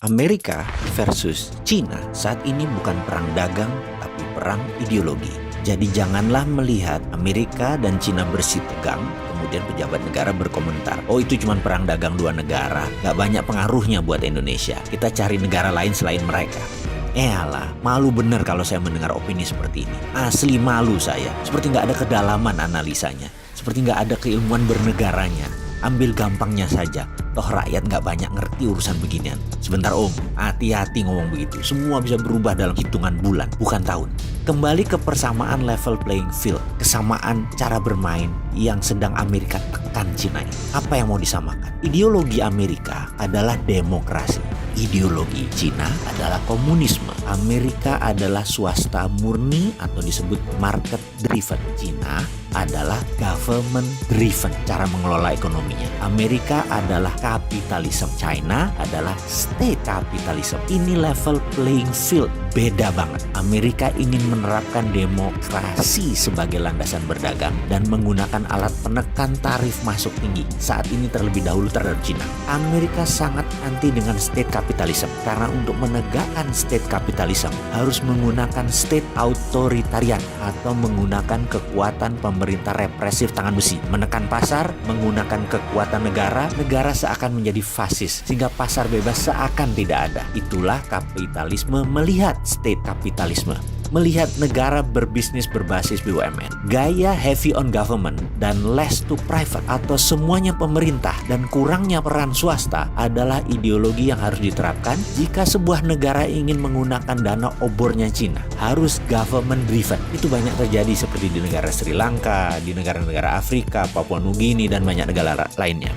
Amerika versus Cina saat ini bukan perang dagang, tapi perang ideologi. Jadi janganlah melihat Amerika dan Cina bersih tegang, kemudian pejabat negara berkomentar, oh itu cuma perang dagang dua negara, gak banyak pengaruhnya buat Indonesia, kita cari negara lain selain mereka. Alah, malu bener kalau saya mendengar opini seperti ini. Asli malu saya, seperti gak ada kedalaman analisanya, seperti gak ada keilmuan bernegaranya. Ambil gampangnya saja, toh rakyat gak banyak ngerti urusan beginian. Sebentar om, hati-hati ngomong begitu. Semua bisa berubah dalam hitungan bulan, bukan tahun. Kembali ke persamaan level playing field, kesamaan cara bermain yang sedang Amerika tekan Cina ini. Apa yang mau disamakan? Ideologi Amerika adalah demokrasi. Ideologi Cina adalah komunisme. Amerika adalah swasta murni atau disebut market driven. Cina adalah government driven cara mengelola ekonominya. Amerika adalah kapitalisme, China adalah state capitalism. Ini level playing field, beda banget. Amerika ingin menerapkan demokrasi sebagai landasan berdagang dan menggunakan alat penekan tarif masuk tinggi. Saat ini terlebih dahulu terhadap China. Amerika sangat anti dengan state capitalism karena untuk menegakkan state capitalism harus menggunakan state authoritarian atau menggunakan kekuatan pemerintah represif tangan besi, menekan pasar, menggunakan kekuatan negara seakan menjadi fasis sehingga pasar bebas seakan tidak ada. Itulah kapitalisme melihat state kapitalisme, melihat negara berbisnis berbasis BUMN. Gaya heavy on government dan less to private atau semuanya pemerintah dan kurangnya peran swasta adalah ideologi yang harus diterapkan jika sebuah negara ingin menggunakan dana obornya Cina. Harus government driven. Itu banyak terjadi seperti di negara Sri Lanka, di negara-negara Afrika, Papua Nugini, dan banyak negara lainnya.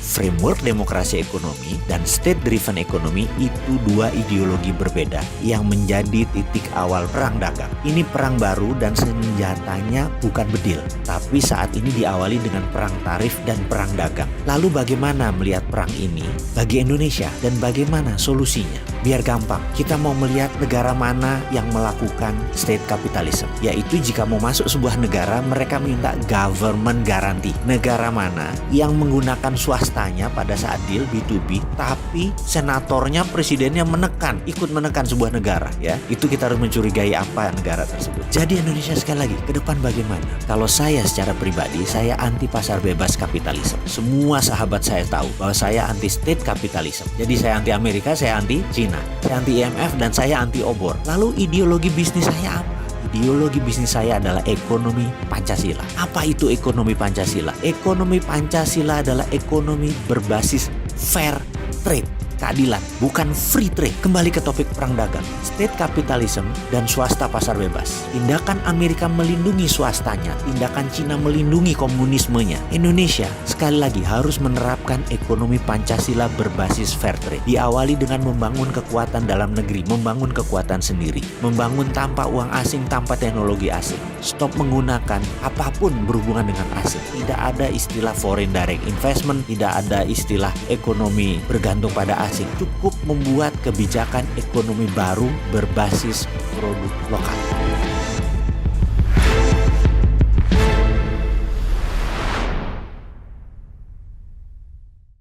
Framework demokrasi ekonomi dan state-driven ekonomi itu dua ideologi berbeda yang menjadi titik awal perang dagang. Ini perang baru dan senjatanya bukan bedil, tapi saat ini diawali dengan perang tarif dan perang dagang. Lalu bagaimana melihat perang ini bagi Indonesia dan bagaimana solusinya? Biar gampang, kita mau melihat negara mana yang melakukan state capitalism, yaitu jika mau masuk sebuah negara mereka minta government guarantee. Negara mana yang menggunakan swasta pada saat deal B2B, tapi senatornya, presidennya ikut menekan sebuah negara, ya. Itu kita harus mencurigai apa negara tersebut. Jadi Indonesia sekali lagi, ke depan bagaimana? Kalau saya secara pribadi, saya anti pasar bebas kapitalisme. Semua sahabat saya tahu bahwa saya anti state capitalism. Jadi saya anti Amerika, saya anti Cina, saya anti IMF, dan saya anti obor. Lalu ideologi bisnis saya apa? Ideologi bisnis saya adalah ekonomi Pancasila. Apa itu ekonomi Pancasila? Ekonomi Pancasila adalah ekonomi berbasis fair trade, keadilan, bukan free trade. Kembali ke topik perang dagang, state capitalism dan swasta pasar bebas. Tindakan Amerika melindungi swastanya, tindakan Cina melindungi komunismenya. Indonesia sekali lagi harus menerapkan ekonomi Pancasila berbasis fair trade. Diawali dengan membangun kekuatan dalam negeri, membangun kekuatan sendiri, membangun tanpa uang asing, tanpa teknologi asing. Stop menggunakan apapun berhubungan dengan asing. Tidak ada istilah foreign direct investment, tidak ada istilah ekonomi bergantung pada asing. Cukup membuat kebijakan ekonomi baru berbasis produk lokal.